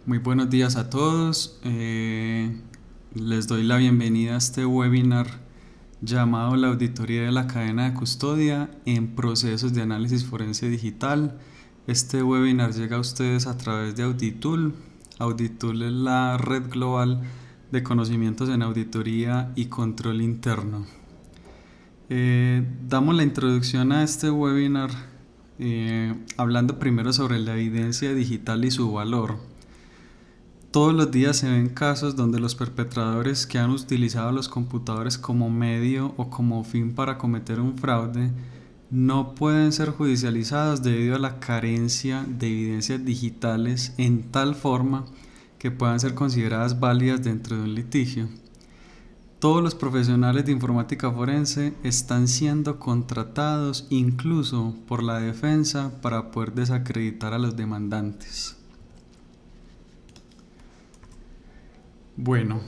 Muy buenos días a todos. Les doy la bienvenida a este webinar llamado La auditoría de la cadena de custodia en procesos de análisis forense digital. Este webinar llega a ustedes a través de Auditool. Auditool es la red global de conocimientos en auditoría y control interno. Damos la introducción a este webinar hablando primero sobre la evidencia digital y su valor. Todos los días se ven casos donde los perpetradores que han utilizado los computadores como medio o como fin para cometer un fraude no pueden ser judicializados debido a la carencia de evidencias digitales en tal forma que puedan ser consideradas válidas dentro de un litigio. Todos los profesionales de informática forense están siendo contratados incluso por la defensa para poder desacreditar a los demandantes. Bueno,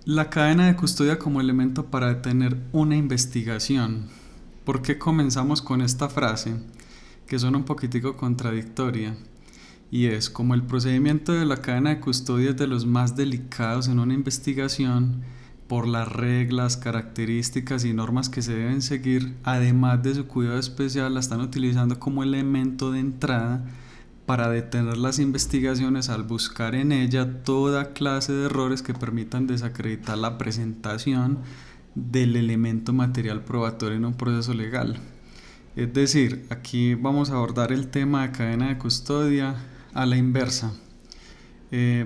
la cadena de custodia como elemento para detener una investigación. ¿Por qué comenzamos con esta frase? Que suena un poquitico contradictoria. Y es, como el procedimiento de la cadena de custodia es de los más delicados en una investigación, por las reglas, características y normas que se deben seguir, además de su cuidado especial, la están utilizando como elemento de entrada para detener las investigaciones al buscar en ella toda clase de errores que permitan desacreditar la presentación del elemento material probatorio en un proceso legal. Es decir, aquí vamos a abordar el tema de cadena de custodia a la inversa.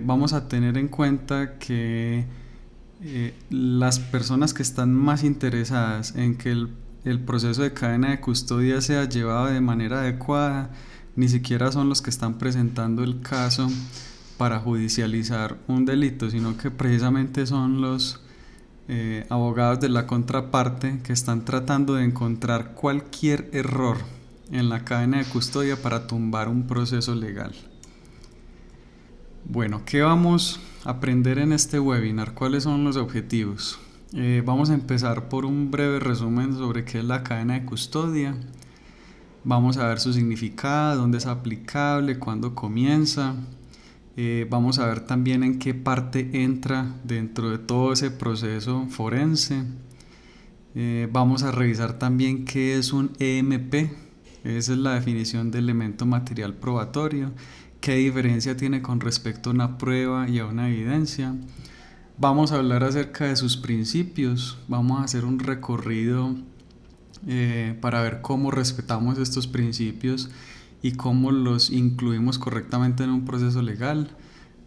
Vamos a tener en cuenta que las personas que están más interesadas en que el proceso de cadena de custodia sea llevado de manera adecuada ni siquiera son los que están presentando el caso para judicializar un delito, sino que precisamente son los abogados de la contraparte que están tratando de encontrar cualquier error en la cadena de custodia para tumbar un proceso legal. Bueno, ¿qué vamos a aprender en este webinar? ¿Cuáles son los objetivos? Vamos a empezar por un breve resumen sobre qué es la cadena de custodia. Vamos a ver su significado, dónde es aplicable, cuándo comienza. Vamos a ver también en qué parte entra dentro de todo ese proceso forense. Vamos a revisar también qué es un EMP. Esa es la definición de elemento material probatorio. ¿Qué diferencia tiene con respecto a una prueba y a una evidencia? Vamos a hablar acerca de sus principios. Vamos a hacer un recorrido para ver cómo respetamos estos principios y cómo los incluimos correctamente en un proceso legal.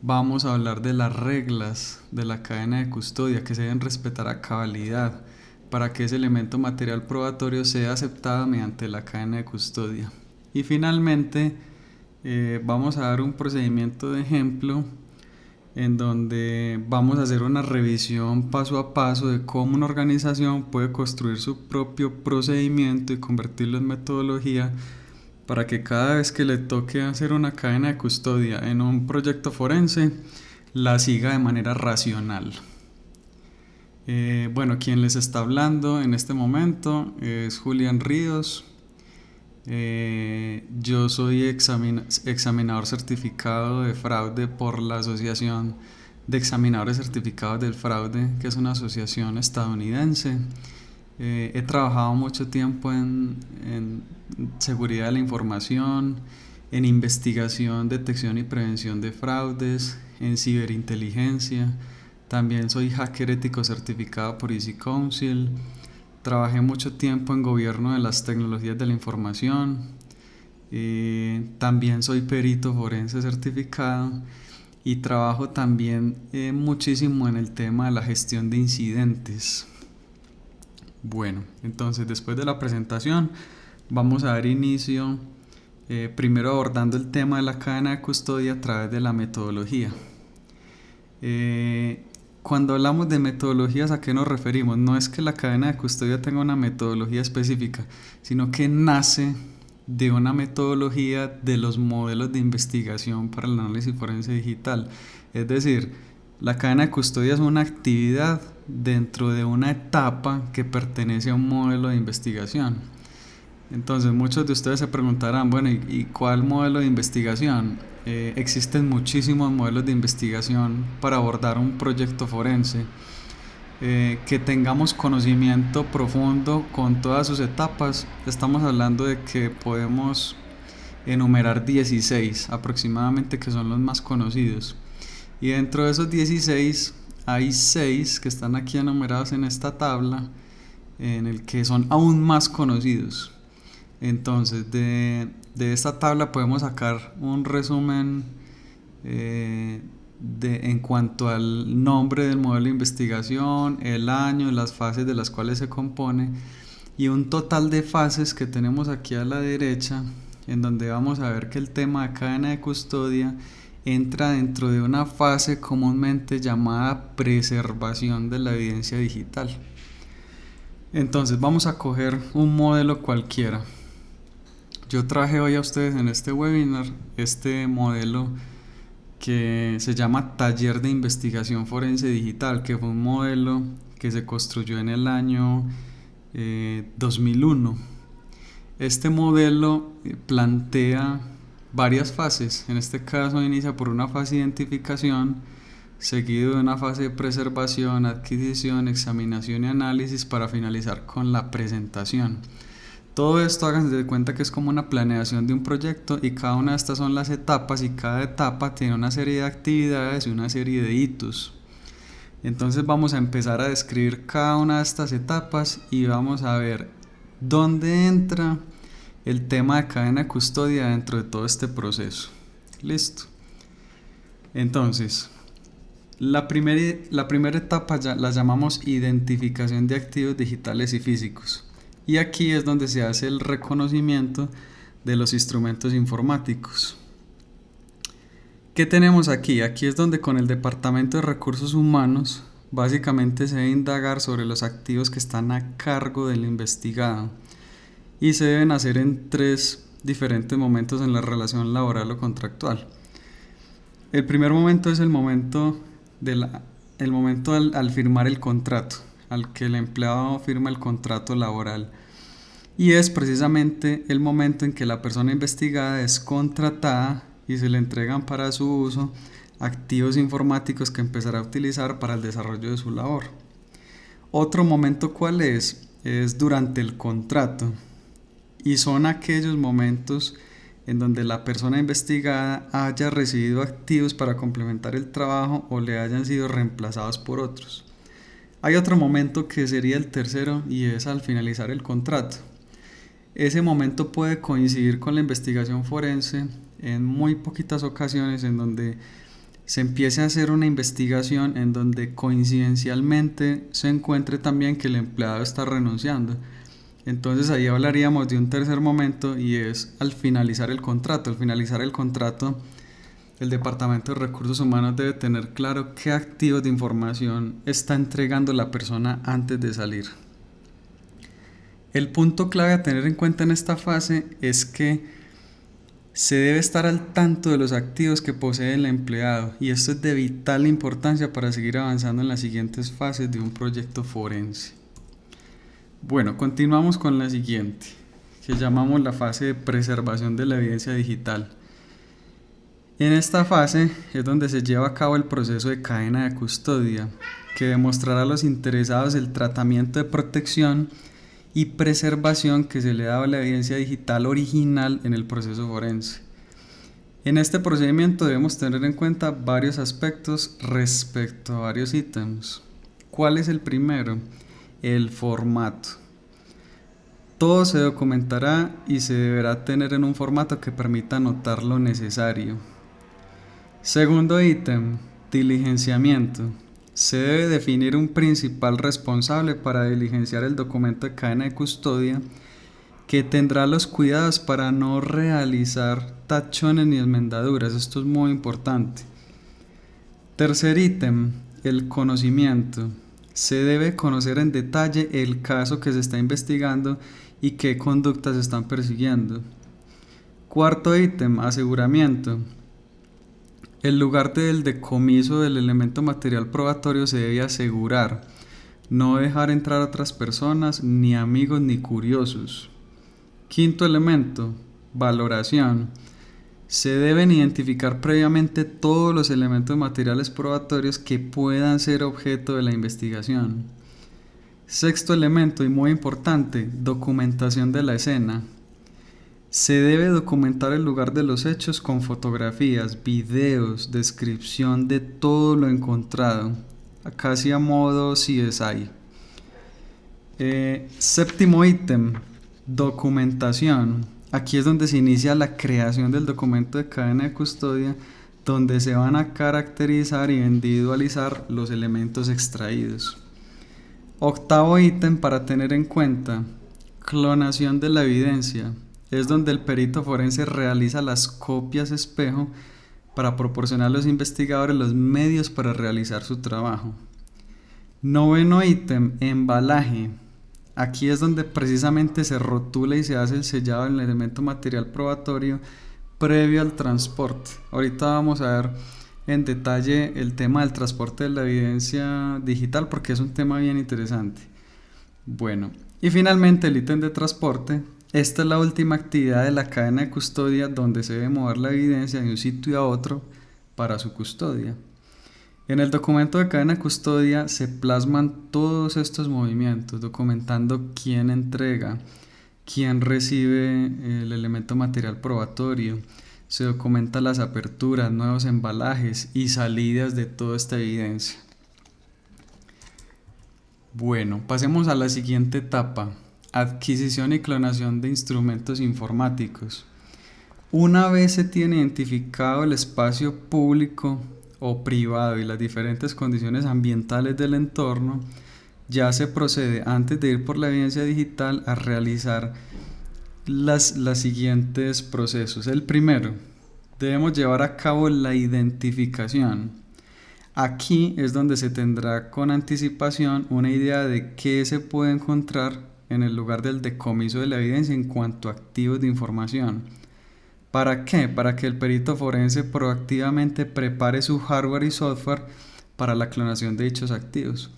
Vamos a hablar de las reglas de la cadena de custodia que se deben respetar a cabalidad para que ese elemento material probatorio sea aceptado mediante la cadena de custodia. Y finalmente vamos a dar un procedimiento de ejemplo en donde vamos a hacer una revisión paso a paso de cómo una organización puede construir su propio procedimiento y convertirlo en metodología para que cada vez que le toque hacer una cadena de custodia en un proyecto forense, la siga de manera racional. Bueno, quien les está hablando en este momento es Julián Ríos. Yo soy examinador certificado de fraude por la Asociación de Examinadores Certificados del Fraude, que es una asociación estadounidense. He trabajado mucho tiempo en seguridad de la información, en investigación, detección y prevención de fraudes, en ciberinteligencia. También soy hacker ético certificado por Easy Council. Trabajé mucho tiempo en gobierno de las tecnologías de la información. También soy perito forense certificado y trabajo también muchísimo en el tema de la gestión de incidentes. Bueno, entonces después de la presentación vamos a dar inicio primero abordando el tema de la cadena de custodia a través de la metodología. Cuando hablamos de metodologías, ¿a qué nos referimos? No es que la cadena de custodia tenga una metodología específica, sino que nace de una metodología de los modelos de investigación para el análisis forense digital. Es decir, la cadena de custodia es una actividad dentro de una etapa que pertenece a un modelo de investigación. Entonces muchos de ustedes se preguntarán, bueno, ¿y cuál modelo de investigación? Existen muchísimos modelos de investigación para abordar un proyecto forense. Que tengamos conocimiento profundo con todas sus etapas, estamos hablando de que podemos enumerar 16 aproximadamente, que son los más conocidos. Y dentro de esos 16 hay 6 que están aquí enumerados en esta tabla, en el que son aún más conocidos. Entonces, de esta tabla podemos sacar un resumen en cuanto al nombre del modelo de investigación, el año, las fases de las cuales se compone y un total de fases que tenemos aquí a la derecha, en donde vamos a ver que el tema de cadena de custodia entra dentro de una fase comúnmente llamada preservación de la evidencia digital. Entonces vamos a coger un modelo cualquiera. Yo traje hoy a ustedes en este webinar este modelo que se llama Taller de Investigación Forense Digital, que fue un modelo que se construyó en el año 2001. Este modelo plantea varias fases. En este caso inicia por una fase de identificación, seguido de una fase de preservación, adquisición, examinación y análisis, para finalizar con la presentación. Todo esto, háganse de cuenta que es como una planeación de un proyecto, y cada una de estas son las etapas, y cada etapa tiene una serie de actividades y una serie de hitos. Entonces vamos a empezar a describir cada una de estas etapas y vamos a ver dónde entra el tema de cadena de custodia dentro de todo este proceso. Listo. Entonces, la primera etapa la llamamos identificación de activos digitales y físicos. Y aquí es donde se hace el reconocimiento de los instrumentos informáticos. ¿Qué tenemos aquí? Aquí es donde con el Departamento de Recursos Humanos básicamente se debe indagar sobre los activos que están a cargo del investigado, y se deben hacer en 3 diferentes momentos en la relación laboral o contractual. El primer momento es el momento al firmar el contrato, al que el empleado firma el contrato laboral, y es precisamente el momento en que la persona investigada es contratada y se le entregan para su uso activos informáticos que empezará a utilizar para el desarrollo de su labor. Otro momento, ¿cuál es? Es durante el contrato, y son aquellos momentos en donde la persona investigada haya recibido activos para complementar el trabajo o le hayan sido reemplazados por otros. Hay otro momento que sería el tercero, y es al finalizar el contrato. Ese momento puede coincidir con la investigación forense en muy poquitas ocasiones, en donde se empiece a hacer una investigación en donde coincidencialmente se encuentre también que el empleado está renunciando. Entonces ahí hablaríamos de un tercer momento, y es al finalizar el contrato. Al finalizar el contrato, el Departamento de Recursos Humanos debe tener claro qué activos de información está entregando la persona antes de salir. El punto clave a tener en cuenta en esta fase es que se debe estar al tanto de los activos que posee el empleado, y esto es de vital importancia para seguir avanzando en las siguientes fases de un proyecto forense. Bueno, continuamos con la siguiente, que llamamos la fase de preservación de la evidencia digital. En esta fase es donde se lleva a cabo el proceso de cadena de custodia, que demostrará a los interesados el tratamiento de protección y preservación que se le da a la evidencia digital original en el proceso forense. En este procedimiento debemos tener en cuenta varios aspectos respecto a varios ítems. ¿Cuál es el primero? El formato. Todo se documentará y se deberá tener en un formato que permita anotar lo necesario. Segundo ítem, diligenciamiento. Se debe definir un principal responsable para diligenciar el documento de cadena de custodia, que tendrá los cuidados para no realizar tachones ni enmendaduras. Esto es muy importante. Tercer ítem, el conocimiento. Se debe conocer en detalle el caso que se está investigando y qué conductas se están persiguiendo. Cuarto ítem, aseguramiento. El lugar del decomiso del elemento material probatorio se debe asegurar, no dejar entrar a otras personas, ni amigos ni curiosos. Quinto elemento, valoración. Se deben identificar previamente todos los elementos materiales probatorios que puedan ser objeto de la investigación. Sexto elemento y muy importante, documentación de la escena. Se debe documentar el lugar de los hechos con fotografías, videos, descripción de todo lo encontrado, casi a modo CSI. Séptimo ítem, documentación. Aquí es donde se inicia la creación del documento de cadena de custodia, donde se van a caracterizar y individualizar los elementos extraídos. Octavo ítem para tener en cuenta, clonación de la evidencia. Es donde el perito forense realiza las copias espejo para proporcionar a los investigadores los medios para realizar su trabajo. Noveno ítem, embalaje. Aquí es donde precisamente se rotula y se hace el sellado del elemento material probatorio previo al transporte. Ahorita vamos a ver en detalle el tema del transporte de la evidencia digital porque es un tema bien interesante. Bueno, y finalmente el ítem de transporte. Esta es la última actividad de la cadena de custodia donde se debe mover la evidencia de un sitio a otro para su custodia. En el documento de cadena de custodia se plasman todos estos movimientos, documentando quién entrega, quién recibe el elemento material probatorio. Se documenta las aperturas, nuevos embalajes y salidas de toda esta evidencia. Bueno, pasemos a la siguiente etapa. Adquisición y clonación de instrumentos informáticos. Una vez se tiene identificado el espacio público o privado y las diferentes condiciones ambientales del entorno, ya se procede, antes de ir por la evidencia digital, a realizar los siguientes procesos. El primero, debemos llevar a cabo la identificación. Aquí es donde se tendrá con anticipación una idea de qué se puede encontrar en el lugar del decomiso de la evidencia en cuanto a activos de información. ¿Para qué? Para que el perito forense proactivamente prepare su hardware y software para la clonación de dichos activos.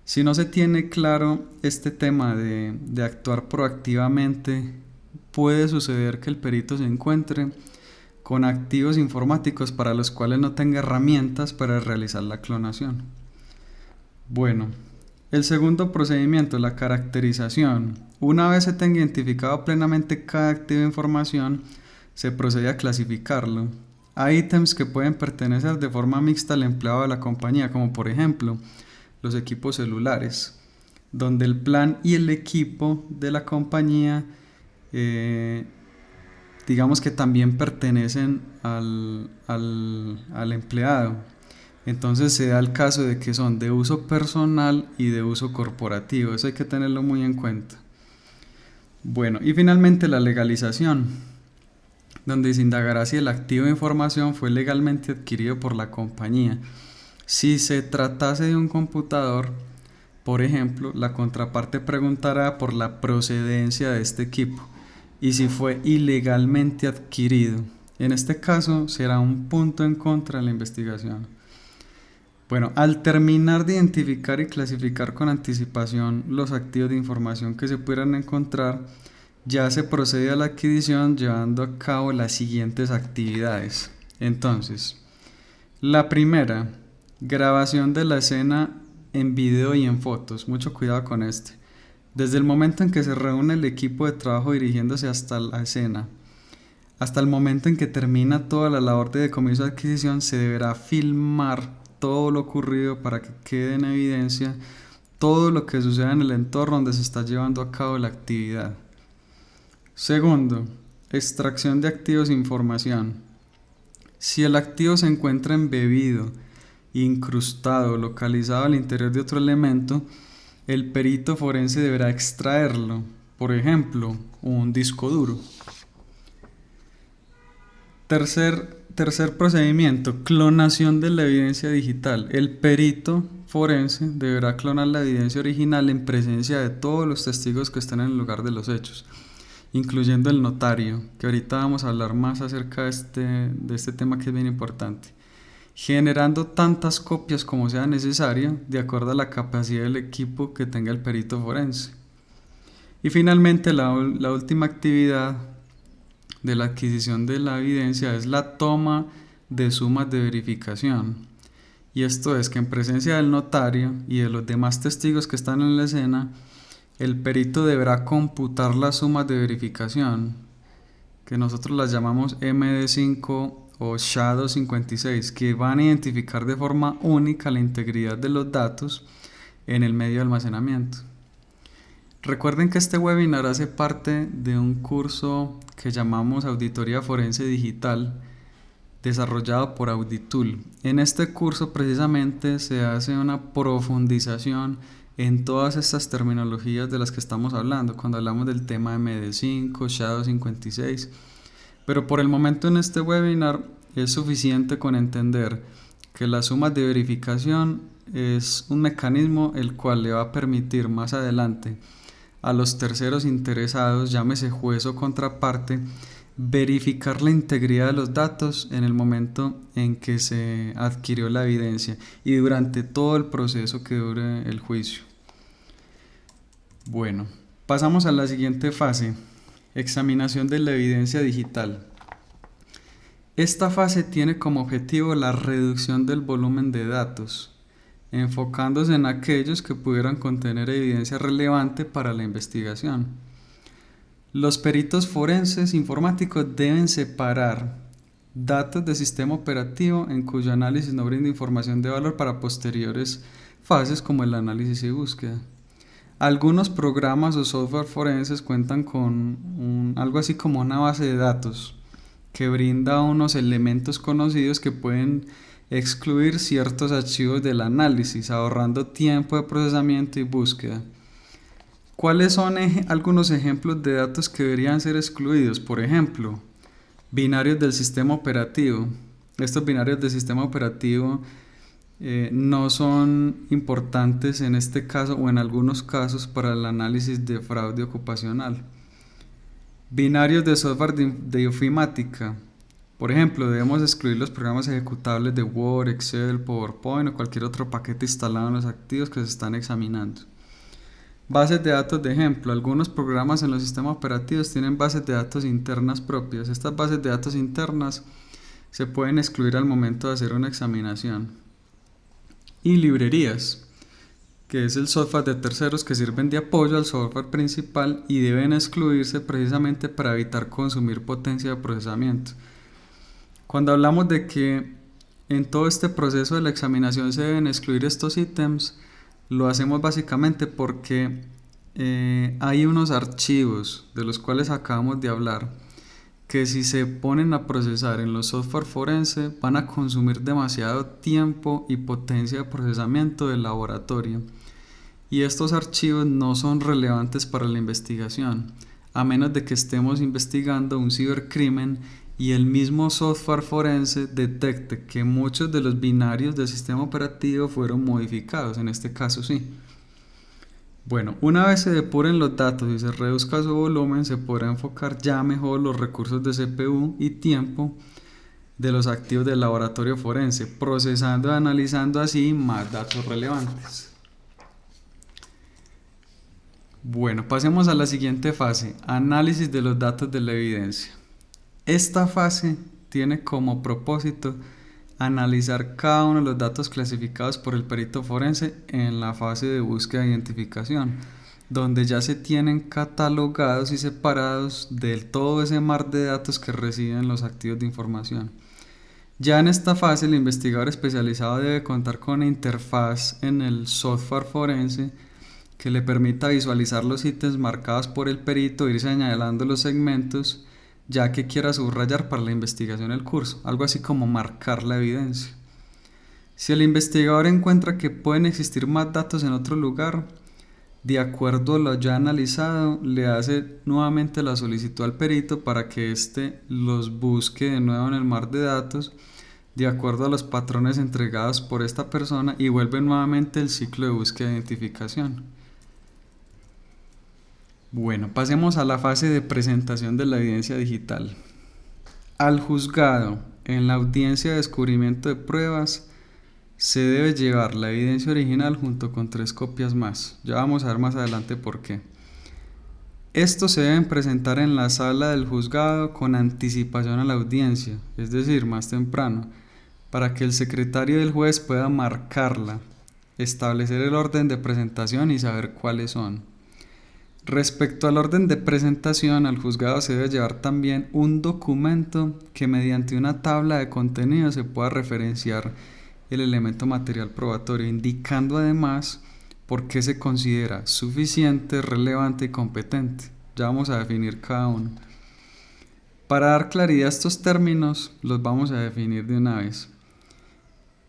Si no se tiene claro este tema de actuar proactivamente, puede suceder que el perito se encuentre con activos informáticos para los cuales no tenga herramientas para realizar la clonación. Bueno, el segundo procedimiento, la caracterización. Una vez se tenga identificado plenamente cada activo de información, se procede a clasificarlo. Hay ítems que pueden pertenecer de forma mixta al empleado de la compañía, como por ejemplo los equipos celulares, donde el plan y el equipo de la compañía digamos que también pertenecen al empleado. Entonces se da el caso de que son de uso personal y de uso corporativo. Eso hay que tenerlo muy en cuenta. Bueno, y finalmente la legalización, donde se indagará si el activo de información fue legalmente adquirido por la compañía. Si se tratase de un computador, por ejemplo, la contraparte preguntará por la procedencia de este equipo y si fue ilegalmente adquirido. En este caso será un punto en contra de la investigación. Bueno, al terminar de identificar y clasificar con anticipación los activos de información que se pudieran encontrar, ya se procede a la adquisición llevando a cabo las siguientes actividades. Entonces, la primera, grabación de la escena en video y en fotos. Mucho cuidado con este. Desde el momento en que se reúne el equipo de trabajo dirigiéndose hasta la escena, hasta el momento en que termina toda la labor de decomiso de adquisición, se deberá filmar todo lo ocurrido para que quede en evidencia todo lo que suceda en el entorno donde se está llevando a cabo la actividad. Segundo, extracción de activos e información. Si el activo se encuentra embebido, incrustado, localizado al interior de otro elemento, el perito forense deberá extraerlo, por ejemplo, un disco duro. Tercer procedimiento, clonación de la evidencia digital. El perito forense deberá clonar la evidencia original en presencia de todos los testigos que estén en el lugar de los hechos, incluyendo el notario, que ahorita vamos a hablar más acerca de este tema que es bien importante, generando tantas copias como sea necesario de acuerdo a la capacidad del equipo que tenga el perito forense. Y finalmente la última actividad de la adquisición de la evidencia es la toma de sumas de verificación. Y esto es que en presencia del notario y de los demás testigos que están en la escena, el perito deberá computar las sumas de verificación, que nosotros las llamamos MD5 o SHA-256, que van a identificar de forma única la integridad de los datos en el medio de almacenamiento. Recuerden que este webinar hace parte de un curso que llamamos Auditoría Forense Digital, desarrollado por Auditool. En este curso precisamente se hace una profundización en todas estas terminologías de las que estamos hablando cuando hablamos del tema MD5, SHA-256. Pero por el momento en este webinar es suficiente con entender que las sumas de verificación es un mecanismo el cual le va a permitir más adelante a los terceros interesados, llámese juez o contraparte, verificar la integridad de los datos en el momento en que se adquirió la evidencia y durante todo el proceso que dure el juicio. Bueno, pasamos a la siguiente fase, examinación de la evidencia digital. Esta fase tiene como objetivo la reducción del volumen de datos, enfocándose en aquellos que pudieran contener evidencia relevante para la investigación. Los peritos forenses informáticos deben separar datos de sistema operativo en cuyo análisis no brinda información de valor para posteriores fases como el análisis y búsqueda. Algunos programas o software forenses cuentan con algo así como una base de datos que brinda unos elementos conocidos que pueden excluir ciertos archivos del análisis, ahorrando tiempo de procesamiento y búsqueda. ¿Cuáles son algunos ejemplos de datos que deberían ser excluidos? Por ejemplo, binarios del sistema operativo. Estos binarios del sistema operativo no son importantes en este caso o en algunos casos para el análisis de fraude ocupacional. Binarios de software de ofimática. Por ejemplo, debemos excluir los programas ejecutables de Word, Excel, PowerPoint o cualquier otro paquete instalado en los activos que se están examinando. Bases de datos de ejemplo. Algunos programas en los sistemas operativos tienen bases de datos internas propias. Estas bases de datos internas se pueden excluir al momento de hacer una examinación. Y librerías, que es el software de terceros que sirven de apoyo al software principal y deben excluirse precisamente para evitar consumir potencia de procesamiento. Cuando hablamos de que en todo este proceso de la examinación se deben excluir estos ítems, lo hacemos básicamente porque hay unos archivos de los cuales acabamos de hablar que si se ponen a procesar en los software forense van a consumir demasiado tiempo y potencia de procesamiento del laboratorio. Y estos archivos no son relevantes para la investigación, a menos de que estemos investigando un cibercrimen y el mismo software forense detecte que muchos de los binarios del sistema operativo fueron modificados, en este caso sí. Bueno, una vez se depuren los datos y se reduzca su volumen, se podrá enfocar ya mejor los recursos de CPU y tiempo de los activos del laboratorio forense, procesando y analizando así más datos relevantes. Bueno, pasemos a la siguiente fase, análisis de los datos de la evidencia. Esta fase tiene como propósito analizar cada uno de los datos clasificados por el perito forense en la fase de búsqueda e identificación, donde ya se tienen catalogados y separados de todo ese mar de datos que reciben los activos de información. Ya en esta fase el investigador especializado debe contar con una interfaz en el software forense que le permita visualizar los ítems marcados por el perito e ir señalando los segmentos ya que quiera subrayar para la investigación del curso, algo así como marcar la evidencia. Si el investigador encuentra que pueden existir más datos en otro lugar, de acuerdo a lo ya analizado, le hace nuevamente la solicitud al perito para que éste los busque de nuevo en el mar de datos, de acuerdo a los patrones entregados por esta persona y vuelve nuevamente el ciclo de búsqueda e identificación. Bueno, pasemos a la fase de presentación de la evidencia digital. Al juzgado, en la audiencia de descubrimiento de pruebas, se debe llevar la evidencia original junto con 3 copias más. Ya vamos a ver más adelante por qué. Estos se deben presentar en la sala del juzgado con anticipación a la audiencia, es decir, más temprano, para que el secretario del juez pueda marcarla, establecer el orden de presentación y saber cuáles son. Respecto al orden de presentación, al juzgado se debe llevar también un documento que mediante una tabla de contenido se pueda referenciar el elemento material probatorio, indicando además por qué se considera suficiente, relevante y competente. Ya vamos a definir cada uno. Para dar claridad a estos términos, los vamos a definir de una vez.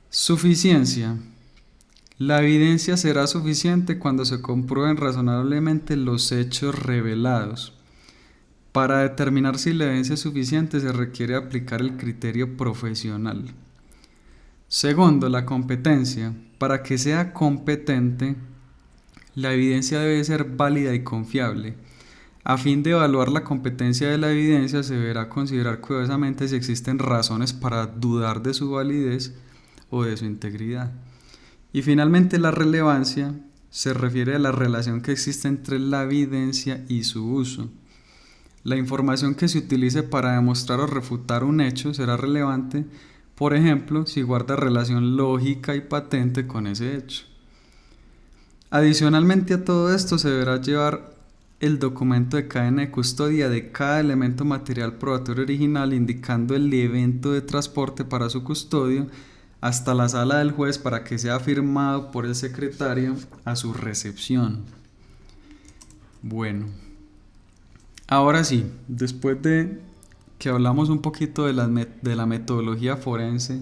Suficiencia. La evidencia será suficiente cuando se comprueben razonablemente los hechos revelados. Para determinar si la evidencia es suficiente se requiere aplicar el criterio profesional. Segundo, la competencia. Para que sea competente, la evidencia debe ser válida y confiable. A fin de evaluar la competencia de la evidencia se deberá considerar cuidadosamente si existen razones para dudar de su validez o de su integridad. Y finalmente la relevancia se refiere a la relación que existe entre la evidencia y su uso. La información que se utilice para demostrar o refutar un hecho será relevante, por ejemplo, si guarda relación lógica y patente con ese hecho. Adicionalmente a todo esto se deberá llevar el documento de cadena de custodia de cada elemento material probatorio original, indicando el evento de transporte para su custodio hasta la sala del juez para que sea firmado por el secretario a su recepción. Bueno, ahora sí, después de que hablamos un poquito de la metodología forense,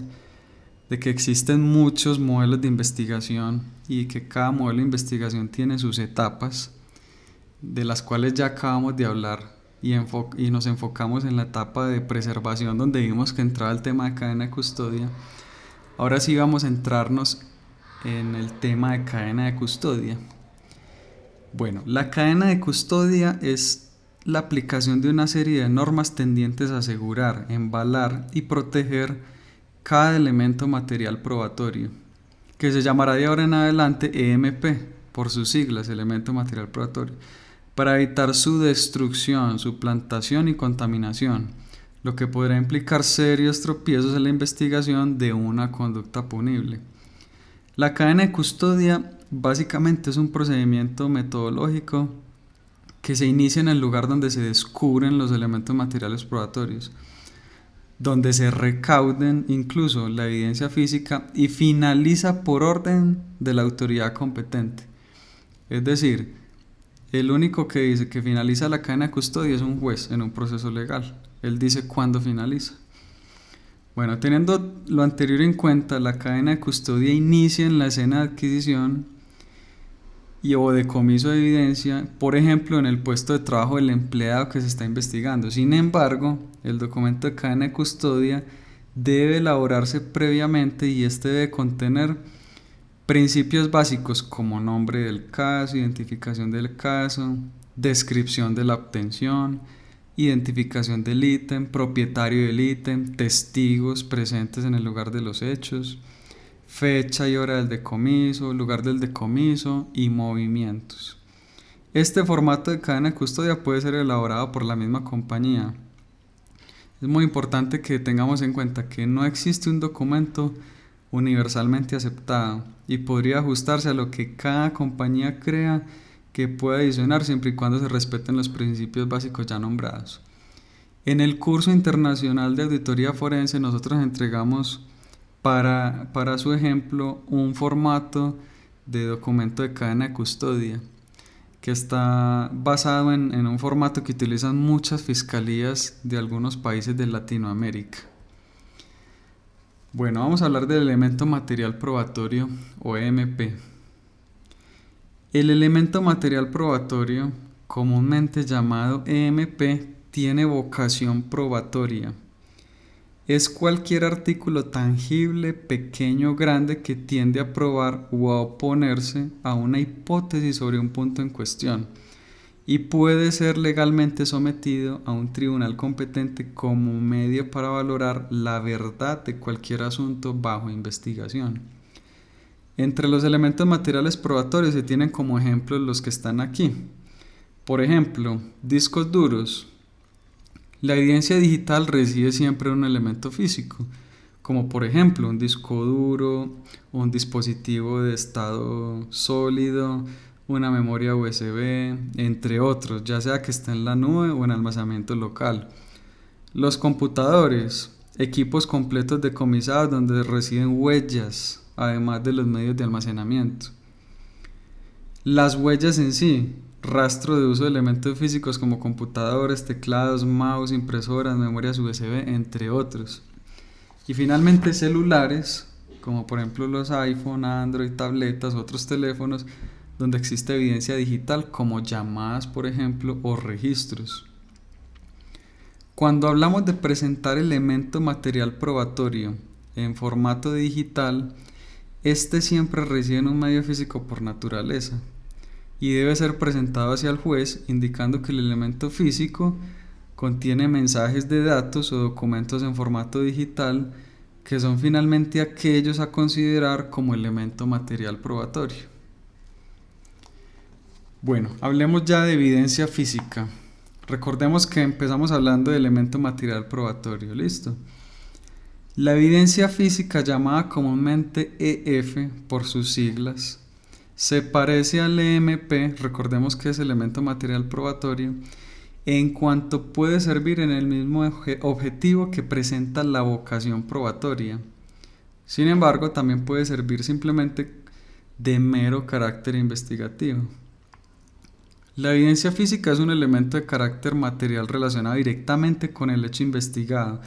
de que existen muchos modelos de investigación y que cada modelo de investigación tiene sus etapas, de las cuales ya acabamos de hablar y nos enfocamos en la etapa de preservación donde vimos que entraba el tema de cadena de custodia. Ahora sí vamos a centrarnos en el tema de cadena de custodia. Bueno, la cadena de custodia es la aplicación de una serie de normas tendientes a asegurar, embalar y proteger cada elemento material probatorio, que se llamará de ahora en adelante EMP, por sus siglas, elemento material probatorio, para evitar su destrucción, suplantación y contaminación, lo que podrá implicar serios tropiezos en la investigación de una conducta punible. La cadena de custodia básicamente es un procedimiento metodológico que se inicia en el lugar donde se descubren los elementos materiales probatorios, donde se recauden incluso la evidencia física y finaliza por orden de la autoridad competente. Es decir, el único que dice que finaliza la cadena de custodia es un juez en un proceso legal. Él dice cuándo finaliza. Bueno, teniendo lo anterior en cuenta, la cadena de custodia inicia en la escena de adquisición o decomiso de evidencia, por ejemplo, en el puesto de trabajo del empleado que se está investigando. Sin embargo, el documento de cadena de custodia debe elaborarse previamente y este debe contener principios básicos como nombre del caso, identificación del caso, descripción de la obtención, identificación del ítem, propietario del ítem, testigos presentes en el lugar de los hechos, fecha y hora del decomiso, lugar del decomiso y movimientos. Este formato de cadena de custodia puede ser elaborado por la misma compañía. Es muy importante que tengamos en cuenta que no existe un documento universalmente aceptado y podría ajustarse a lo que cada compañía crea que puede adicionar siempre y cuando se respeten los principios básicos ya nombrados. En el curso internacional de auditoría forense nosotros entregamos para su ejemplo un formato de documento de cadena de custodia que está basado en un formato que utilizan muchas fiscalías de algunos países de Latinoamérica. Bueno, vamos a hablar del elemento material probatorio o EMP. El elemento material probatorio, comúnmente llamado EMP, tiene vocación probatoria. Es cualquier artículo tangible, pequeño o grande que tiende a probar o a oponerse a una hipótesis sobre un punto en cuestión y puede ser legalmente sometido a un tribunal competente como medio para valorar la verdad de cualquier asunto bajo investigación. Entre los elementos materiales probatorios se tienen como ejemplos los que están aquí. Por ejemplo, discos duros. La evidencia digital reside siempre en un elemento físico, como por ejemplo un disco duro, un dispositivo de estado sólido, una memoria USB, entre otros, ya sea que esté en la nube o en almacenamiento local. Los computadores, equipos completos decomisados donde residen huellas, además de los medios de almacenamiento. Las huellas en sí, rastro de uso de elementos físicos como computadores, teclados, mouse, impresoras, memorias USB, entre otros. Y finalmente celulares, como por ejemplo los iPhone, Android, tabletas, otros teléfonos, donde existe evidencia digital como llamadas, por ejemplo, o registros. Cuando hablamos de presentar elemento material probatorio en formato digital, este siempre reside en un medio físico por naturaleza y debe ser presentado hacia el juez indicando que el elemento físico contiene mensajes de datos o documentos en formato digital que son finalmente aquellos a considerar como elemento material probatorio. Bueno, hablemos ya de evidencia física. Recordemos que empezamos hablando de elemento material probatorio, ¿listo? La evidencia física, llamada comúnmente EF por sus siglas, se parece al EMP, recordemos que es elemento material probatorio, en cuanto puede servir en el mismo objetivo que presenta la vocación probatoria. Sin embargo, también puede servir simplemente de mero carácter investigativo. La evidencia física es un elemento de carácter material relacionado directamente con el hecho investigado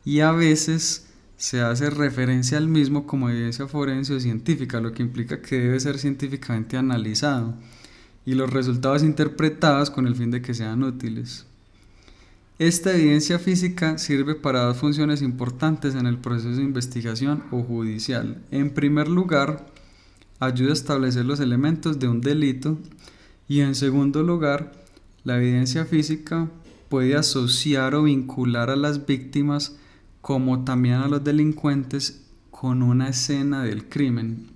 y a veces se hace referencia al mismo como evidencia forense o científica, lo que implica que debe ser científicamente analizado y los resultados interpretados con el fin de que sean útiles. Esta evidencia física sirve para dos funciones importantes en el proceso de investigación o judicial. En primer lugar, ayuda a establecer los elementos de un delito y en segundo lugar, la evidencia física puede asociar o vincular a las víctimas como también a los delincuentes con una escena del crimen.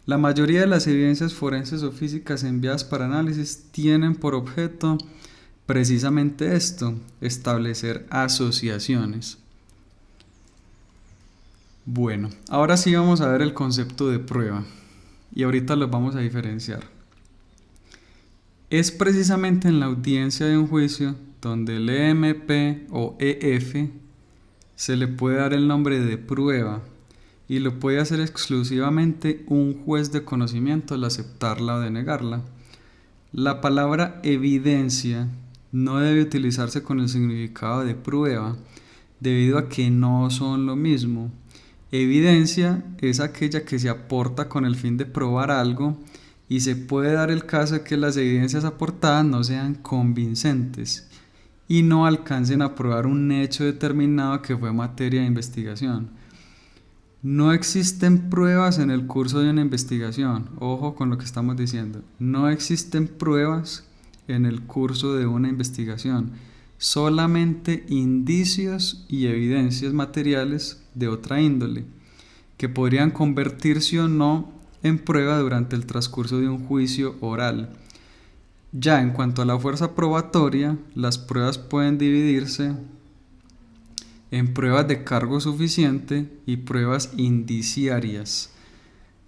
La mayoría de las evidencias forenses o físicas enviadas para análisis tienen por objeto precisamente esto, establecer asociaciones. Bueno, ahora sí vamos a ver el concepto de prueba y ahorita los vamos a diferenciar. Es precisamente en la audiencia de un juicio donde el EMP o EF se le puede dar el nombre de prueba y lo puede hacer exclusivamente un juez de conocimiento al aceptarla o denegarla. La palabra evidencia no debe utilizarse con el significado de prueba, debido a que no son lo mismo. Evidencia es aquella que se aporta con el fin de probar algo y se puede dar el caso de que las evidencias aportadas no sean convincentes y no alcancen a probar un hecho determinado que fue materia de investigación. No existen pruebas en el curso de una investigación. Ojo con lo que estamos diciendo. No existen pruebas en el curso de una investigación. Solamente indicios y evidencias materiales de otra índole, que podrían convertirse o no en prueba durante el transcurso de un juicio oral. Ya en cuanto a la fuerza probatoria, las pruebas pueden dividirse en pruebas de cargo suficiente y pruebas indiciarias.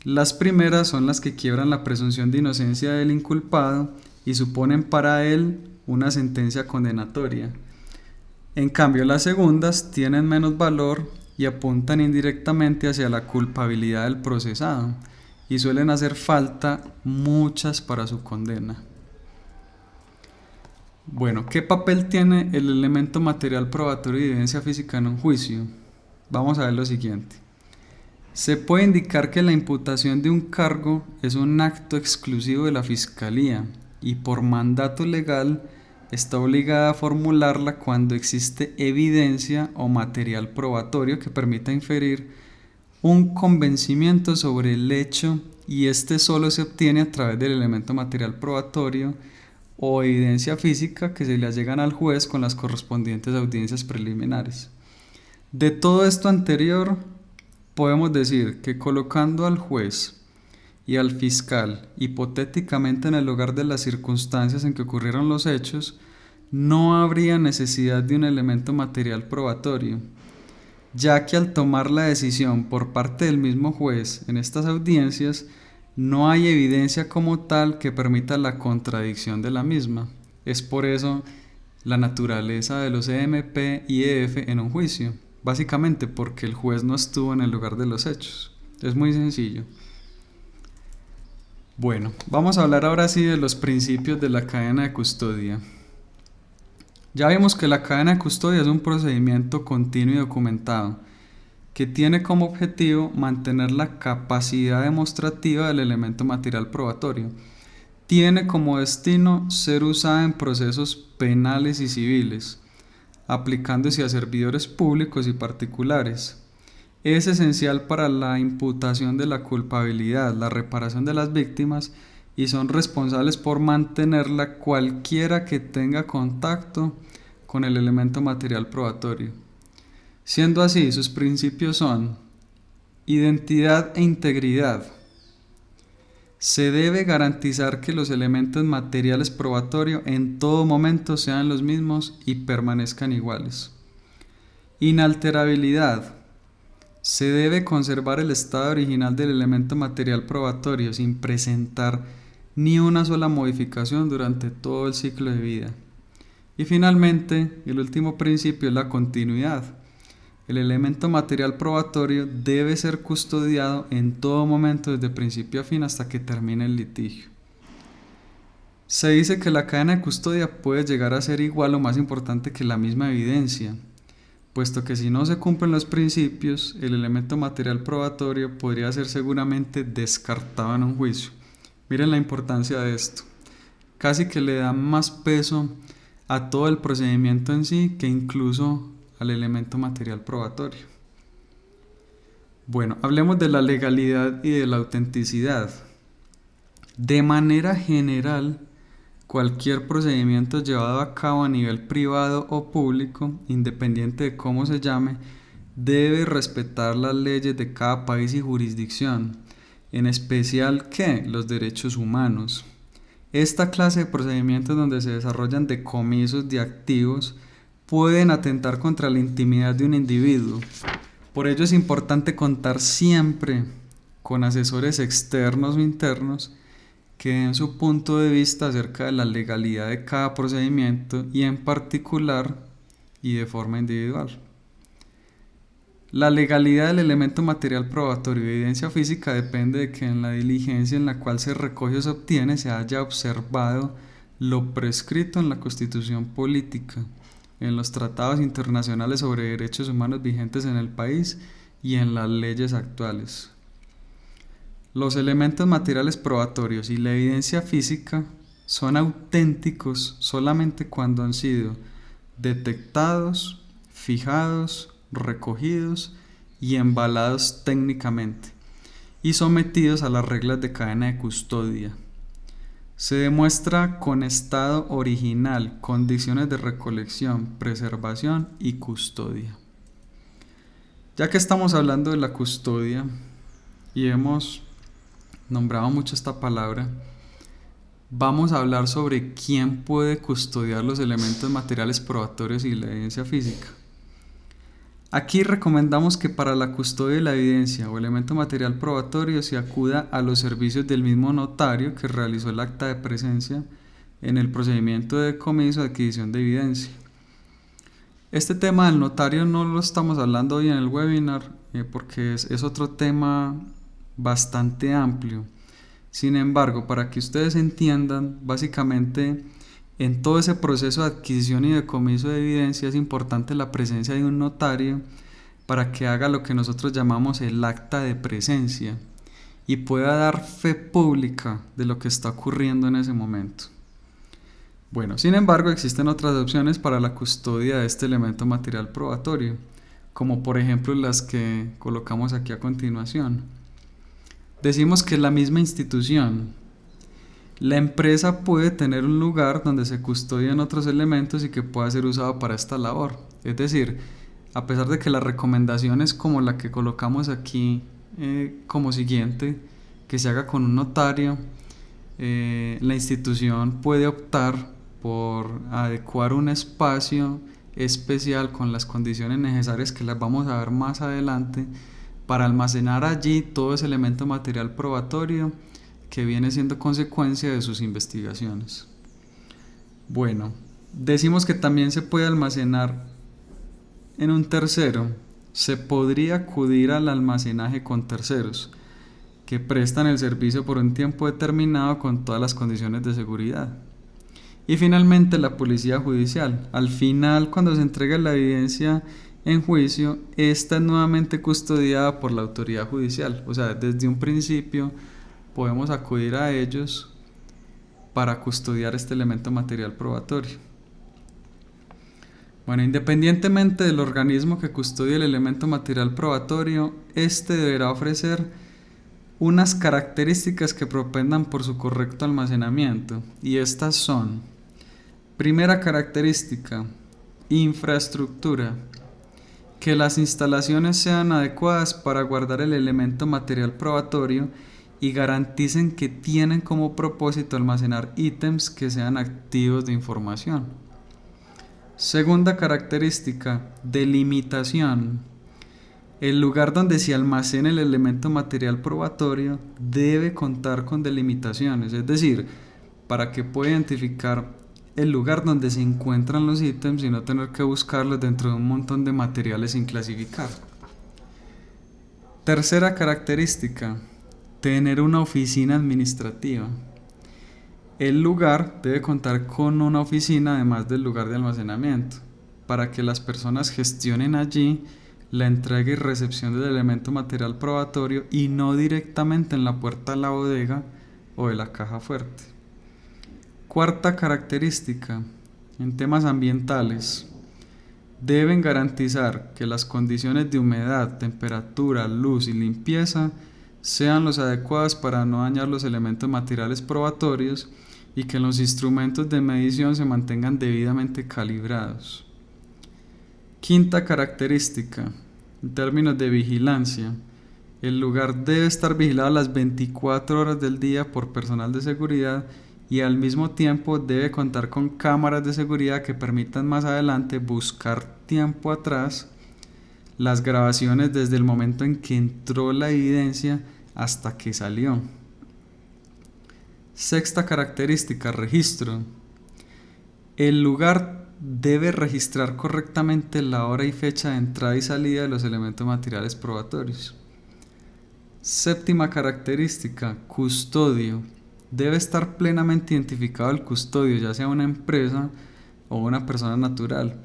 Las primeras son las que quiebran la presunción de inocencia del inculpado y suponen para él una sentencia condenatoria. En cambio, las segundas tienen menos valor y apuntan indirectamente hacia la culpabilidad del procesado y suelen hacer falta muchas para su condena. Bueno, ¿qué papel tiene el elemento material probatorio de evidencia física en un juicio? Vamos a ver lo siguiente. Se puede indicar que la imputación de un cargo es un acto exclusivo de la Fiscalía y por mandato legal está obligada a formularla cuando existe evidencia o material probatorio que permita inferir un convencimiento sobre el hecho y este solo se obtiene a través del elemento material probatorio o evidencia física que se le allegan al juez con las correspondientes audiencias preliminares. De todo esto anterior, podemos decir que colocando al juez y al fiscal, hipotéticamente en el lugar de las circunstancias en que ocurrieron los hechos, no habría necesidad de un elemento material probatorio, ya que al tomar la decisión por parte del mismo juez en estas audiencias, no hay evidencia como tal que permita la contradicción de la misma. Es por eso la naturaleza de los EMP y EF en un juicio, básicamente porque el juez no estuvo en el lugar de los hechos. Es muy sencillo. Bueno, vamos a hablar ahora sí de los principios de la cadena de custodia. Ya vimos que la cadena de custodia es un procedimiento continuo y documentado que tiene como objetivo mantener la capacidad demostrativa del elemento material probatorio. Tiene como destino ser usada en procesos penales y civiles, aplicándose a servidores públicos y particulares. Es esencial para la imputación de la culpabilidad, la reparación de las víctimas y son responsables por mantenerla cualquiera que tenga contacto con el elemento material probatorio. Siendo así, sus principios son identidad e integridad. Se debe garantizar que los elementos materiales probatorios en todo momento sean los mismos y permanezcan iguales. Inalterabilidad. Se debe conservar el estado original del elemento material probatorio sin presentar ni una sola modificación durante todo el ciclo de vida. Y finalmente, el último principio es la continuidad. El elemento material probatorio debe ser custodiado en todo momento desde principio a fin hasta que termine el litigio. Se dice que la cadena de custodia puede llegar a ser igual o más importante que la misma evidencia, puesto que si no se cumplen los principios, el elemento material probatorio podría ser seguramente descartado en un juicio. Miren la importancia de esto. Casi que le da más peso a todo el procedimiento en sí que incluso al elemento material probatorio. Bueno, hablemos de la legalidad y de la autenticidad. De manera general, cualquier procedimiento llevado a cabo a nivel privado o público, independiente de cómo se llame, debe respetar las leyes de cada país y jurisdicción, en especial los derechos humanos. Esta clase de procedimientos donde se desarrollan decomisos de activos pueden atentar contra la intimidad de un individuo. Por ello es importante contar siempre con asesores externos o internos que den su punto de vista acerca de la legalidad de cada procedimiento y en particular y de forma individual. La legalidad del elemento material probatorio de evidencia física depende de que en la diligencia en la cual se recoge o se obtiene se haya observado lo prescrito en la Constitución política, en los tratados internacionales sobre derechos humanos vigentes en el país y en las leyes actuales. Los elementos materiales probatorios y la evidencia física son auténticos solamente cuando han sido detectados, fijados, recogidos y embalados técnicamente y sometidos a las reglas de cadena de custodia. Se demuestra con estado original, condiciones de recolección, preservación y custodia. Ya que estamos hablando de la custodia y hemos nombrado mucho esta palabra, vamos a hablar sobre quién puede custodiar los elementos materiales probatorios y la evidencia física. Aquí recomendamos que para la custodia de la evidencia o elemento material probatorio se acuda a los servicios del mismo notario que realizó el acta de presencia en el procedimiento de decomiso de adquisición de evidencia. Este tema del notario no lo estamos hablando hoy en el webinar porque es otro tema bastante amplio. Sin embargo, para que ustedes entiendan, básicamente en todo ese proceso de adquisición y decomiso de evidencia es importante la presencia de un notario para que haga lo que nosotros llamamos el acta de presencia y pueda dar fe pública de lo que está ocurriendo en ese momento. Bueno, sin embargo, existen otras opciones para la custodia de este elemento material probatorio, como por ejemplo las que colocamos aquí a continuación. Decimos que la misma institución, la empresa puede tener un lugar donde se custodian otros elementos y que pueda ser usado para esta labor. Es decir, a pesar de que las recomendaciones como la que colocamos aquí como siguiente, que se haga con un notario, la institución puede optar por adecuar un espacio especial con las condiciones necesarias que las vamos a ver más adelante para almacenar allí todo ese elemento material probatorio que viene siendo consecuencia de sus investigaciones. Bueno, decimos que también se puede almacenar en un tercero. Se podría acudir al almacenaje con terceros que prestan el servicio por un tiempo determinado con todas las condiciones de seguridad. Y finalmente la policía judicial. Al final, cuando se entrega la evidencia en juicio, esta es nuevamente custodiada por la autoridad judicial. O sea, desde un principio podemos acudir a ellos para custodiar este elemento material probatorio. Bueno, independientemente del organismo que custodie el elemento material probatorio, este deberá ofrecer unas características que propendan por su correcto almacenamiento, y estas son: primera característica, infraestructura, que las instalaciones sean adecuadas para guardar el elemento material probatorio y garanticen que tienen como propósito almacenar ítems que sean activos de información. Segunda característica, delimitación. El lugar donde se almacena el elemento material probatorio debe contar con delimitaciones, es decir, para que pueda identificar el lugar donde se encuentran los ítems y no tener que buscarlos dentro de un montón de materiales sin clasificar. Tercera característica, tener una oficina administrativa. El lugar debe contar con una oficina además del lugar de almacenamiento, para que las personas gestionen allí la entrega y recepción del elemento material probatorio y no directamente en la puerta de la bodega o de la caja fuerte. Cuarta característica, en temas ambientales, deben garantizar que las condiciones de humedad, temperatura, luz y limpieza sean los adecuadas para no dañar los elementos materiales probatorios y que los instrumentos de medición se mantengan debidamente calibrados. Quinta característica, en términos de vigilancia, el lugar debe estar vigilado las 24 horas del día por personal de seguridad y al mismo tiempo debe contar con cámaras de seguridad que permitan más adelante buscar tiempo atrás las grabaciones desde el momento en que entró la evidencia hasta que salió. Sexta característica, registro. El lugar debe registrar correctamente la hora y fecha de entrada y salida de los elementos materiales probatorios. Séptima característica, custodio. Debe estar plenamente identificado el custodio, ya sea una empresa o una persona natural,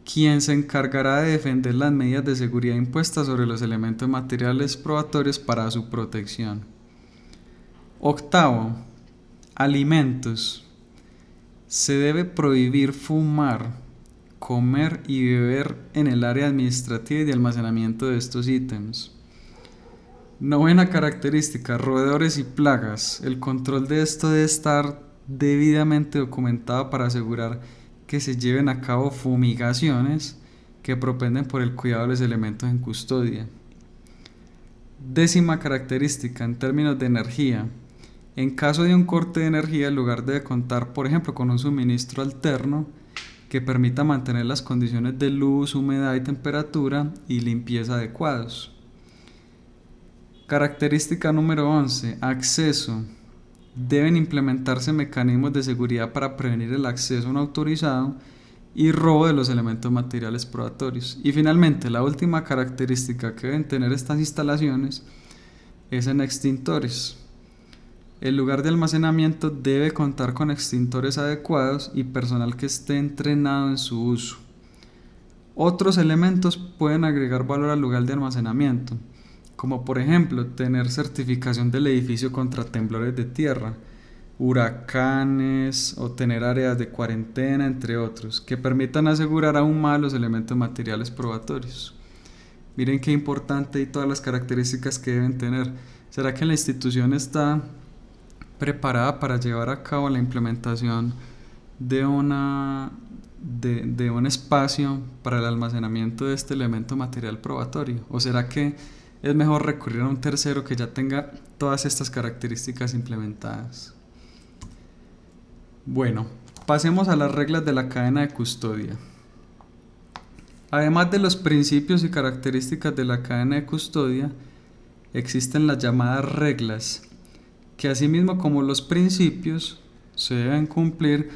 quien se encargará de defender las medidas de seguridad impuestas sobre los elementos materiales probatorios para su protección. Octavo, alimentos. Se debe prohibir fumar, comer y beber en el área administrativa y de almacenamiento de estos ítems. Novena característica, roedores y plagas. El control de esto debe estar debidamente documentado para asegurar que se lleven a cabo fumigaciones que propenden por el cuidado de los elementos en custodia. Décima característica, en términos de energía. En caso de un corte de energía, el lugar debe contar, por ejemplo, con un suministro alterno que permita mantener las condiciones de luz, humedad y temperatura y limpieza adecuados. Característica número 11, acceso. Deben implementarse mecanismos de seguridad para prevenir el acceso no autorizado y robo de los elementos materiales probatorios. Y finalmente, la última característica que deben tener estas instalaciones es en extintores. El lugar de almacenamiento debe contar con extintores adecuados y personal que esté entrenado en su uso. Otros elementos pueden agregar valor al lugar de almacenamiento, como por ejemplo tener certificación del edificio contra temblores de tierra, huracanes o tener áreas de cuarentena, entre otros, que permitan asegurar aún más los elementos materiales probatorios. Miren qué importante y todas las características que deben tener. ¿Será que la institución está preparada para llevar a cabo la implementación de un espacio para el almacenamiento de este elemento material probatorio? ¿O será que es mejor recurrir a un tercero que ya tenga todas estas características implementadas. Bueno, pasemos a las reglas de la cadena de custodia. Además de los principios y características de la cadena de custodia, existen las llamadas reglas, que asimismo como los principios se deben cumplir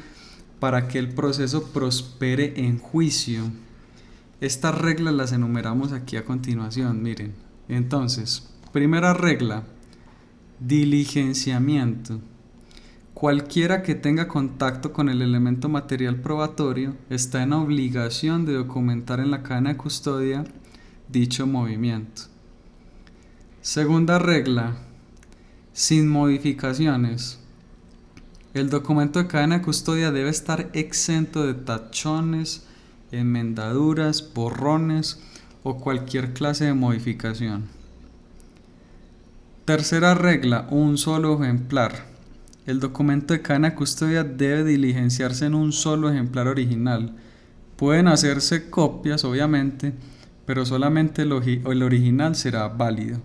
para que el proceso prospere en juicio. Estas reglas las enumeramos aquí a continuación, miren. Entonces, primera regla, diligenciamiento. Cualquiera que tenga contacto con el elemento material probatorio está en obligación de documentar en la cadena de custodia dicho movimiento. Segunda regla, sin modificaciones. El documento de cadena de custodia debe estar exento de tachones, enmendaduras, borrones o cualquier clase de modificación. Tercera regla, un solo ejemplar. El documento de cadena de custodia debe diligenciarse en un solo ejemplar original. Pueden hacerse copias, obviamente, pero solamente el original será válido.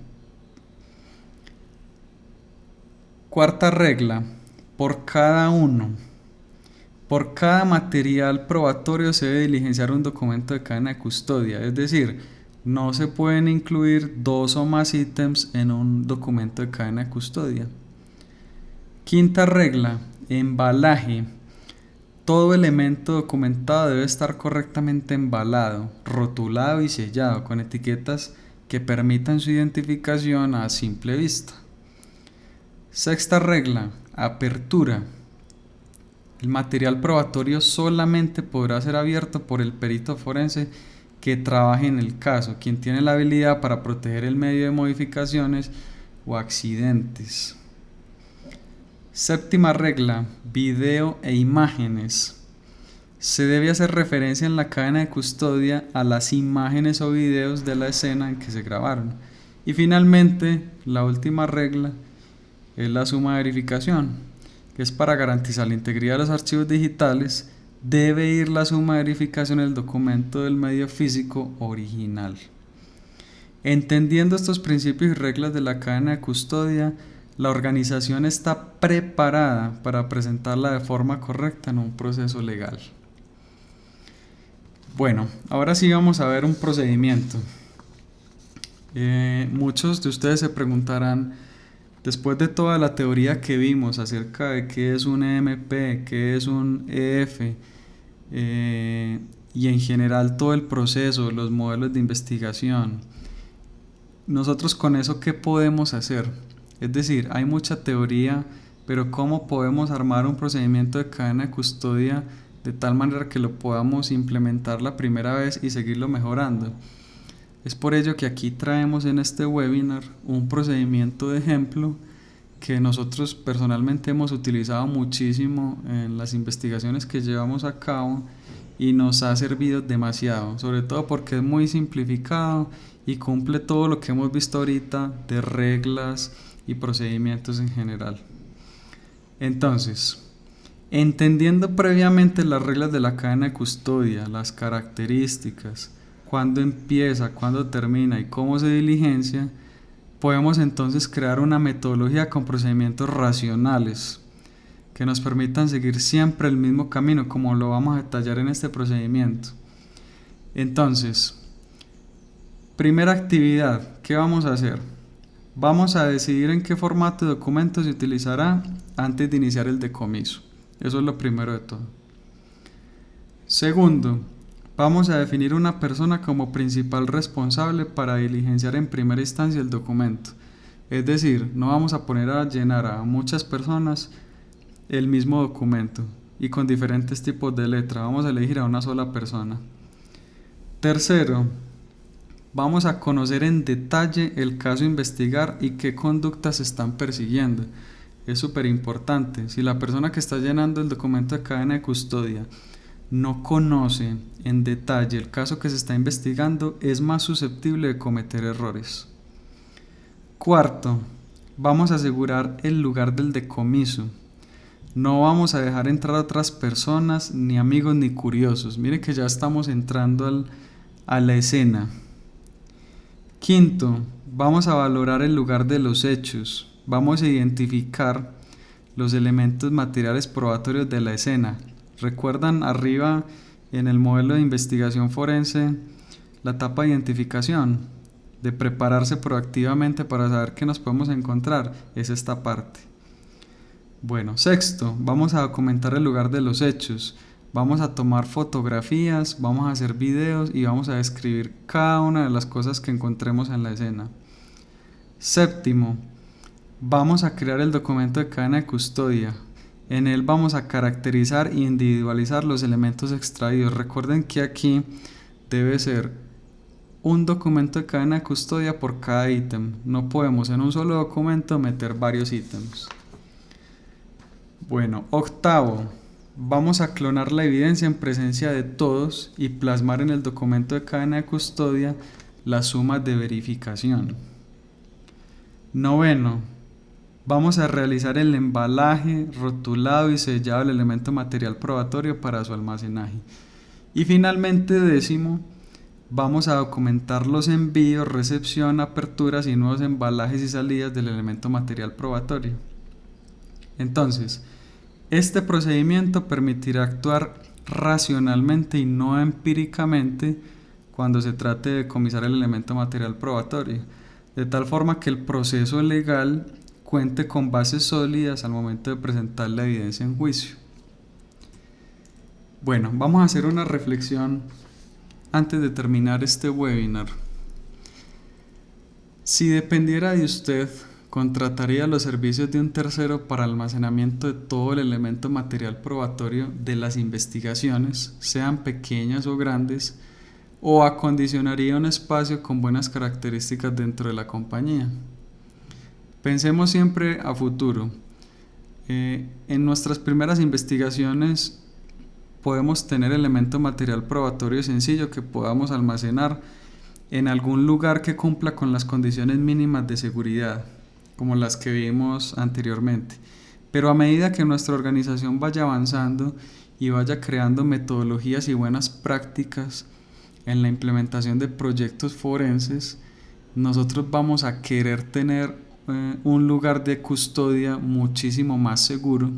Cuarta regla, por cada material probatorio se debe diligenciar un documento de cadena de custodia, es decir, no se pueden incluir 2 o más ítems en un documento de cadena de custodia. Quinta regla, embalaje. Todo elemento documentado debe estar correctamente embalado, rotulado y sellado con etiquetas que permitan su identificación a simple vista. Sexta regla, apertura. El material probatorio solamente podrá ser abierto por el perito forense que trabaje en el caso, quien tiene la habilidad para proteger el medio de modificaciones o accidentes. Séptima regla, video e imágenes. Se debe hacer referencia en la cadena de custodia a las imágenes o videos de la escena en que se grabaron. Y finalmente, la última regla es la suma de verificación, que es para garantizar la integridad de los archivos digitales, debe ir la suma de verificación en el documento del medio físico original. Entendiendo estos principios y reglas de la cadena de custodia, la organización está preparada para presentarla de forma correcta en un proceso legal. Bueno, ahora sí vamos a ver un procedimiento. Muchos de ustedes se preguntarán, después de toda la teoría que vimos acerca de qué es un EMP, qué es un EF, y en general todo el proceso, los modelos de investigación, nosotros con eso, ¿qué podemos hacer? Es decir, hay mucha teoría, pero ¿cómo podemos armar un procedimiento de cadena de custodia de tal manera que lo podamos implementar la primera vez y seguirlo mejorando? Es por ello que aquí traemos en este webinar un procedimiento de ejemplo que nosotros personalmente hemos utilizado muchísimo en las investigaciones que llevamos a cabo y nos ha servido demasiado, sobre todo porque es muy simplificado y cumple todo lo que hemos visto ahorita de reglas y procedimientos en general. Entonces, entendiendo previamente las reglas de la cadena de custodia, las características, cuándo empieza, cuándo termina y cómo se diligencia, podemos entonces crear una metodología con procedimientos racionales que nos permitan seguir siempre el mismo camino, como lo vamos a detallar en este procedimiento. Entonces, primera actividad, ¿qué vamos a hacer? Vamos a decidir en qué formato de documento se utilizará antes de iniciar el decomiso. Eso es lo primero de todo. Segundo, vamos a definir una persona como principal responsable para diligenciar en primera instancia el documento. Es decir, no vamos a poner a llenar a muchas personas el mismo documento y con diferentes tipos de letra. Vamos a elegir a una sola persona. Tercero, vamos a conocer en detalle el caso a investigar y qué conductas se están persiguiendo. Es súper importante. Si la persona que está llenando el documento de cadena de custodia no conoce en detalle el caso que se está investigando, es más susceptible de cometer errores. Cuarto, vamos a asegurar el lugar del decomiso. No vamos a dejar entrar a otras personas, ni amigos ni curiosos. Miren que ya estamos entrando a la escena. Quinto, Vamos a valorar el lugar de los hechos. Vamos a identificar los elementos materiales probatorios de la escena. ¿Recuerdan arriba en el modelo de investigación forense la etapa de identificación? De prepararse proactivamente para saber qué nos podemos encontrar. Es esta parte. Bueno, sexto, vamos a documentar el lugar de los hechos. Vamos a tomar fotografías, vamos a hacer videos y vamos a describir cada una de las cosas que encontremos en la escena. Séptimo, vamos a crear el documento de cadena de custodia. En él vamos a caracterizar e individualizar los elementos extraídos. Recuerden que aquí debe ser un documento de cadena de custodia por cada ítem. No podemos en un solo documento meter varios ítems. Bueno, octavo, vamos a clonar la evidencia en presencia de todos y plasmar en el documento de cadena de custodia las sumas de verificación. Noveno, vamos a realizar el embalaje, rotulado y sellado del elemento material probatorio para su almacenaje. Y finalmente, décimo, vamos a documentar los envíos, recepción, aperturas y nuevos embalajes y salidas del elemento material probatorio. Entonces, este procedimiento permitirá actuar racionalmente y no empíricamente cuando se trate de decomisar el elemento material probatorio, de tal forma que el proceso legal cuente con bases sólidas al momento de presentar la evidencia en juicio. Bueno, vamos a hacer una reflexión antes de terminar este webinar. Si dependiera de usted, contrataría los servicios de un tercero para almacenamiento de todo el elemento material probatorio de las investigaciones, sean pequeñas o grandes, o acondicionaría un espacio con buenas características dentro de la compañía. Pensemos siempre a futuro. En nuestras primeras investigaciones podemos tener elemento material probatorio sencillo que podamos almacenar en algún lugar que cumpla con las condiciones mínimas de seguridad, como las que vimos anteriormente. Pero a medida que nuestra organización vaya avanzando y vaya creando metodologías y buenas prácticas en la implementación de proyectos forenses, nosotros vamos a querer tener un lugar de custodia muchísimo más seguro,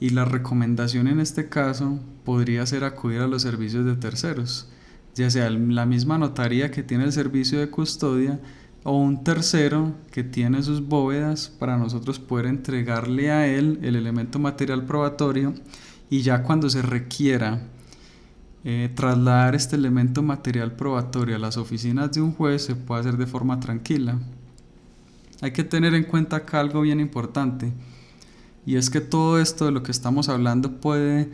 y la recomendación en este caso podría ser acudir a los servicios de terceros, ya sea la misma notaría que tiene el servicio de custodia o un tercero que tiene sus bóvedas para nosotros poder entregarle a él el elemento material probatorio, y ya cuando se requiera trasladar este elemento material probatorio a las oficinas de un juez se puede hacer de forma tranquila. Hay que tener en cuenta acá algo bien importante, y es que todo esto de lo que estamos hablando puede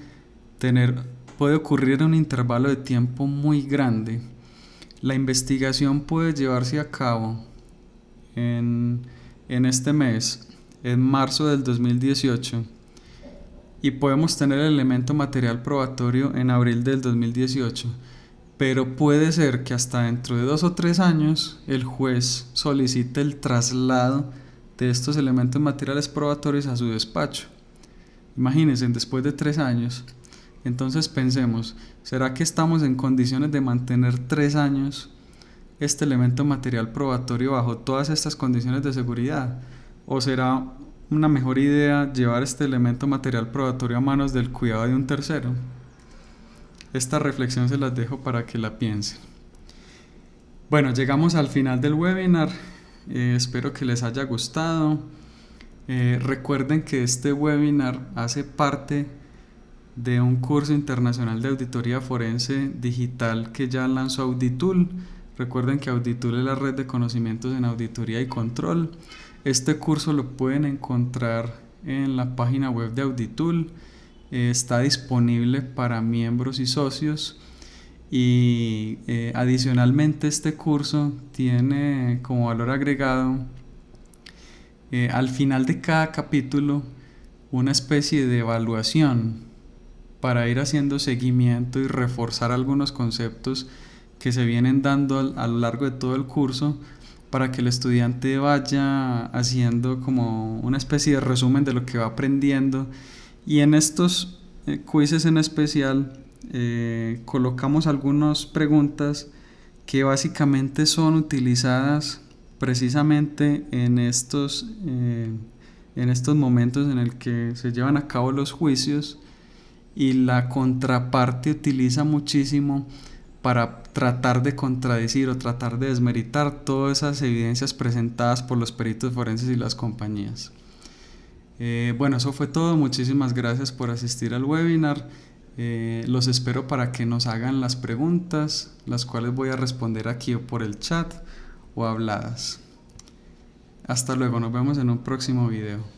ocurrir en un intervalo de tiempo muy grande. La investigación puede llevarse a cabo en este mes, en marzo del 2018, y podemos tener el elemento material probatorio en abril del 2018, pero puede ser que hasta dentro de 2 o 3 años el juez solicite el traslado de estos elementos materiales probatorios a su despacho. Imagínense, después de 3 años. Entonces pensemos, ¿será que estamos en condiciones de mantener 3 años este elemento material probatorio bajo todas estas condiciones de seguridad? ¿O será una mejor idea llevar este elemento material probatorio a manos del cuidado de un tercero? Esta reflexión se las dejo para que la piensen. Bueno, llegamos al final del webinar. Espero que les haya gustado. Recuerden que este webinar hace parte de un curso internacional de auditoría forense digital que ya lanzó Auditool. Recuerden que Auditool es la red de conocimientos en auditoría y control. Este curso lo pueden encontrar en la página web de Auditool. Está disponible para miembros y socios, y adicionalmente este curso tiene como valor agregado al final de cada capítulo una especie de evaluación para ir haciendo seguimiento y reforzar algunos conceptos que se vienen dando a lo largo de todo el curso, para que el estudiante vaya haciendo como una especie de resumen de lo que va aprendiendo. Y en estos quizzes en especial colocamos algunas preguntas que básicamente son utilizadas precisamente en estos momentos en el que se llevan a cabo los juicios y la contraparte utiliza muchísimo para tratar de contradecir o tratar de desmeritar todas esas evidencias presentadas por los peritos forenses y las compañías. Bueno, eso fue todo. Muchísimas gracias por asistir al webinar. Los espero para que nos hagan las preguntas, las cuales voy a responder aquí o por el chat o habladas. Hasta luego, nos vemos en un próximo video.